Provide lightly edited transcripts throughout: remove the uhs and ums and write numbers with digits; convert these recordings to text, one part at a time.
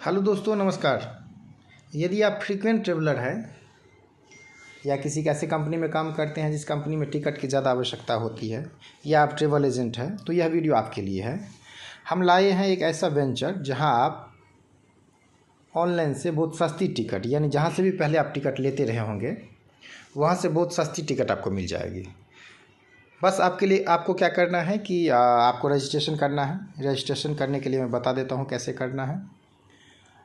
Hello दोस्तों, नमस्कार। यदि आप फ्रीक्वेंट ट्रेवलर हैं या किसी ऐसे कंपनी में काम करते हैं जिस कंपनी में टिकट की ज़्यादा आवश्यकता होती है, या आप ट्रैवल एजेंट हैं, तो यह वीडियो आपके लिए है। हम लाए हैं एक ऐसा वेंचर जहां आप ऑनलाइन से बहुत सस्ती टिकट, यानी जहां से भी पहले आप टिकट लेते रहे होंगे वहां से बहुत सस्ती टिकट आपको मिल जाएगी। बस आपको क्या करना है कि आपको रजिस्ट्रेशन करना है। रजिस्ट्रेशन करने के लिए मैं बता देता हूँ कैसे करना है।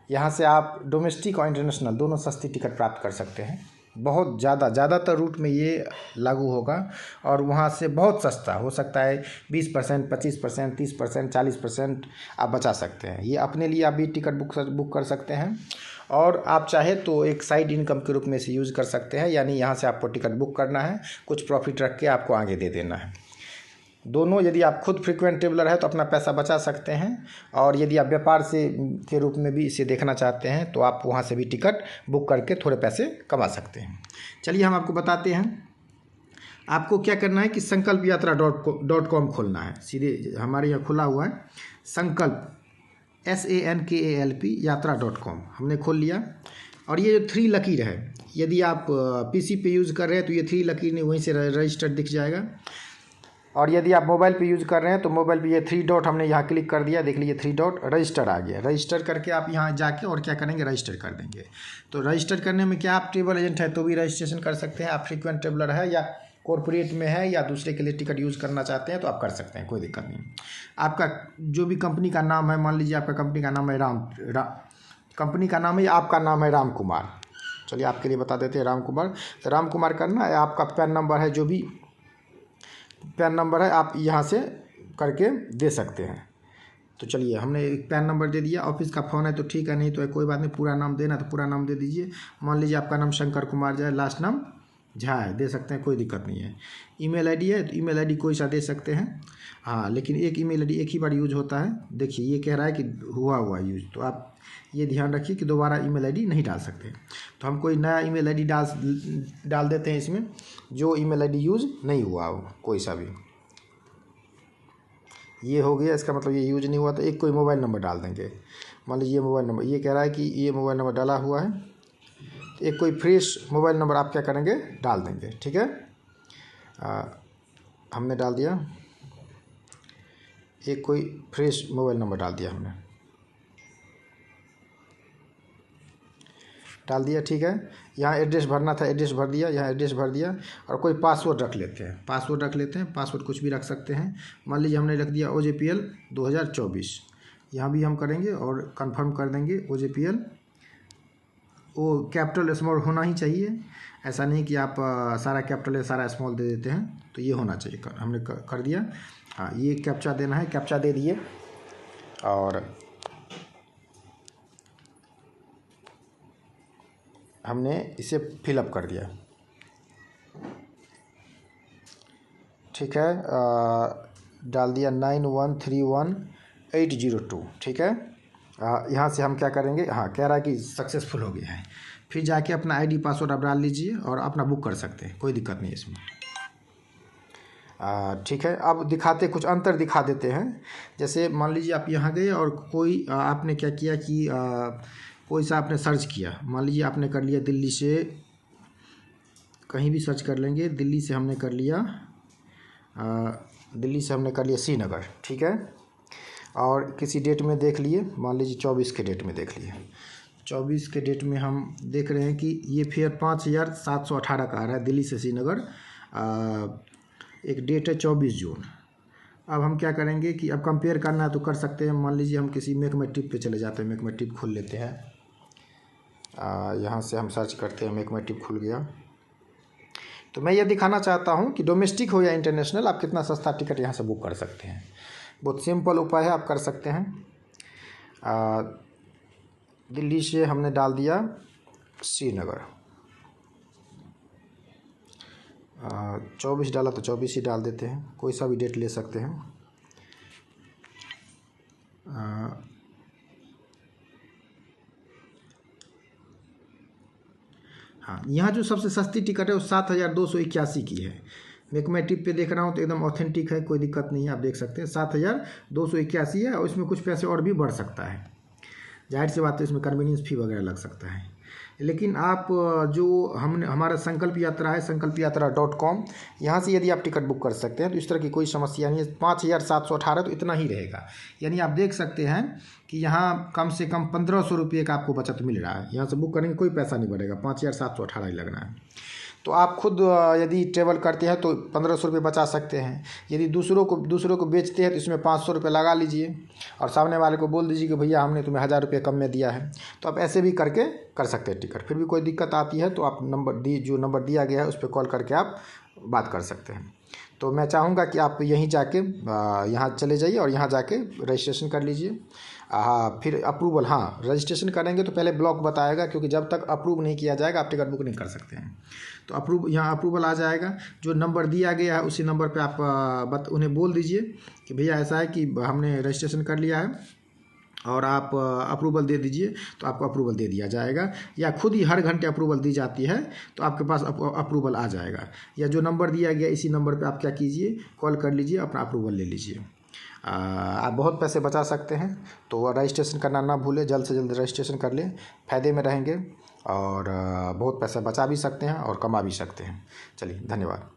यहाँ से आप डोमेस्टिक और इंटरनेशनल दोनों सस्ती टिकट प्राप्त कर सकते हैं। बहुत ज़्यादातर रूट में ये लागू होगा और वहाँ से बहुत सस्ता हो सकता है। 20%, 25%, 30%, 40% आप बचा सकते हैं। ये अपने लिए आप भी टिकट बुक कर सकते हैं और आप चाहे तो एक साइड इनकम के रूप में इसे यूज़ कर सकते हैं। यानी यहाँ से आपको टिकट बुक करना है, कुछ प्रॉफिट रख के आपको आगे दे देना है। दोनों, यदि आप खुद फ्रीक्वेंट ट्रेवलर है तो अपना पैसा बचा सकते हैं, और यदि आप व्यापार से के रूप में भी इसे देखना चाहते हैं तो आप वहाँ से भी टिकट बुक करके थोड़े पैसे कमा सकते हैं। चलिए हम आपको बताते हैं। आपको क्या करना है कि संकल्प यात्रा .com खोलना है। सीधे हमारे यहाँ खुला हुआ है संकल्प SANKALP यात्रा.com। हमने खोल लिया और ये जो 3 लकीर है, यदि आप PC पे यूज़ कर रहे हैं तो ये 3 लकीर नहीं, वहीं से रजिस्टर्ड दिख जाएगा। और यदि आप मोबाइल पे यूज़ कर रहे हैं तो मोबाइल पे ये 3 डॉट हमने यहाँ क्लिक कर दिया। देख लीजिए 3 डॉट रजिस्टर आ गया। रजिस्टर करके आप यहाँ जाके और क्या करेंगे, रजिस्टर कर देंगे। तो रजिस्टर करने में क्या, आप ट्रेवल एजेंट है तो भी रजिस्ट्रेशन कर सकते हैं, आप फ्रीक्वेंट ट्रेवलर है या कॉरपोरेट में है या दूसरे के लिए टिकट यूज़ करना चाहते हैं तो आप कर सकते हैं, कोई दिक्कत नहीं। आपका जो भी कंपनी का नाम है, मान लीजिए आपका कंपनी का नाम है कंपनी का नाम है या आपका नाम है राम कुमार। चलिए आपके लिए बता देते हैं राम कुमार। तो राम कुमार करना है। आपका पैन नंबर है, जो भी पैन नंबर है आप यहाँ से करके दे सकते हैं। तो चलिए हमने एक पैन नंबर दे दिया। ऑफिस का फ़ोन है तो ठीक है, नहीं तो कोई बात नहीं। पूरा नाम देना तो पूरा नाम दे दीजिए। मान लीजिए आपका नाम शंकर कुमार जाए, लास्ट नाम झा है, दे सकते हैं, कोई दिक्कत नहीं है। ईमेल आईडी है तो ईमेल आईडी कोई सा दे सकते हैं। हाँ, लेकिन एक ईमेल आईडी एक ही बार यूज होता है। देखिए ये कह रहा है कि हुआ यूज, तो आप ये ध्यान रखिए कि दोबारा ईमेल आईडी नहीं डाल सकते। तो हम कोई नया ईमेल आईडी डाल देते हैं इसमें, जो ईमेल आईडी यूज़ नहीं हुआ हो, कोई सा भी। ये हो गया, इसका मतलब ये यूज नहीं हुआ। तो एक कोई मोबाइल नंबर डाल देंगे। मान लीजिए ये मोबाइल नंबर, ये कह रहा है कि ये मोबाइल नंबर डाला हुआ है, तो एक कोई फ्रेश मोबाइल नंबर आप क्या करेंगे, डाल देंगे। ठीक है, हमने डाल दिया। एक कोई फ्रेश मोबाइल नंबर डाल दिया हमने, डाल दिया। ठीक है, यहाँ एड्रेस भरना था, एड्रेस भर दिया, यहाँ एड्रेस भर दिया। और कोई पासवर्ड रख लेते हैं, पासवर्ड कुछ भी रख सकते हैं। मान लीजिए हमने रख दिया OJPL 2024। यहाँ भी हम करेंगे और कंफर्म कर देंगे OJPL। वो कैपिटल स्मॉल होना ही चाहिए, ऐसा नहीं कि आप सारा कैपिटल या सारा स्मॉल दे देते हैं, तो ये होना चाहिए। हमने कर दिया। हाँ, ये कैप्चा देना है, कैप्चा दे दिए और हमने इसे फिलअप कर दिया। ठीक है, डाल दिया 9131,802। ठीक है, यहाँ से हम क्या करेंगे, हाँ कह रहा है कि सक्सेसफुल हो गया है। फिर जाके अपना आईडी पासवर्ड आप डाल लीजिए और अपना बुक कर सकते हैं, कोई दिक्कत नहीं है इसमें। ठीक है, अब कुछ अंतर दिखा देते हैं। जैसे मान लीजिए आप यहाँ गए और कोई आपने क्या किया कि कोई सा आपने सर्च किया। मान लीजिए आपने कर लिया दिल्ली से, कहीं भी सर्च कर लेंगे। दिल्ली से हमने कर लिया श्रीनगर। ठीक है, और किसी डेट में देख लिए, मान लीजिए 24 के डेट में देख लिए। 24 के डेट में हम देख रहे हैं कि ये फेयर 5718 का आ रहा है दिल्ली से श्रीनगर। एक डेट है 24 जून। अब हम क्या करेंगे कि अब कंपेयर करना है तो कर सकते हैं। मान लीजिए हम किसी मेक माई ट्रिप पे चले जाते हैं। मेक माई ट्रिप खोल लेते हैं। यहाँ से हम सर्च करते हैं, मेक माई ट्रिप खुल गया। तो मैं ये दिखाना चाहता हूँ कि डोमेस्टिक हो या इंटरनेशनल, आप कितना सस्ता टिकट यहाँ से बुक कर सकते हैं। बहुत सिंपल उपाय है, आप कर सकते हैं। दिल्ली से हमने डाल दिया श्रीनगर। 24 डाला तो 24 ही डाल देते हैं, कोई सा भी डेट ले सकते हैं। हाँ, यहाँ जो सबसे सस्ती टिकट है वो 7281 की है। मेक माई ट्रिप पे देख रहा हूँ तो एकदम ऑथेंटिक है, कोई दिक्कत नहीं है, आप देख सकते हैं 7281 है और इसमें कुछ पैसे और भी बढ़ सकता है। जाहिर सी बात है इसमें कन्वीनियंस फ़ी वगैरह लग सकता है। लेकिन आप जो हमारा संकल्प यात्रा है, sankalpyatra.com, यहाँ से यदि आप टिकट बुक कर सकते हैं तो इस तरह की कोई समस्या नहीं है। 5,718 तो इतना ही रहेगा, यानी आप देख सकते हैं कि यहाँ कम से कम 1,500 रुपये का आपको बचत मिल रहा है। यहाँ से बुक करेंगे कोई पैसा नहीं बढ़ेगा, 5,718 ही लगना है। तो आप खुद यदि ट्रेवल करते हैं तो 1,500 रुपये बचा सकते हैं। यदि दूसरों को बेचते हैं तो इसमें 500 रुपये लगा लीजिए और सामने वाले को बोल दीजिए कि भैया हमने तुम्हें 1,000 रुपये कम में दिया है। तो आप ऐसे भी करके कर सकते हैं टिकट। फिर भी कोई दिक्कत आती है तो आप जो नंबर दिया गया है उस पर कॉल करके आप बात कर सकते हैं। तो मैं चाहूँगा कि आप यहीं जाके यहाँ चले जाइए और यहाँ जाके रजिस्ट्रेशन कर लीजिए। फिर अप्रूवल, हाँ रजिस्ट्रेशन करेंगे तो पहले ब्लॉक बताएगा, क्योंकि जब तक अप्रूव नहीं किया जाएगा आप टिकट बुक नहीं कर सकते हैं। तो यहाँ अप्रूवल आ जाएगा, जो नंबर दिया गया है उसी नंबर पे आप उन्हें बोल दीजिए कि भैया ऐसा है कि हमने रजिस्ट्रेशन कर लिया है और आप अप्रूवल दे दीजिए, तो आपको अप्रूवल दे दिया जाएगा। या खुद ही हर घंटे अप्रूवल दी जाती है तो आपके पास अप्रूवल आ जाएगा। या जो नंबर दिया गया इसी नंबर पे आप क्या कीजिए, कॉल कर लीजिए, अपना अप्रूवल ले लीजिए। आप बहुत पैसे बचा सकते हैं। तो रजिस्ट्रेशन करना ना भूलें, जल्द से जल्द रजिस्ट्रेशन कर लें, फ़ायदे में रहेंगे और बहुत पैसा बचा भी सकते हैं और कमा भी सकते हैं। चलिए, धन्यवाद।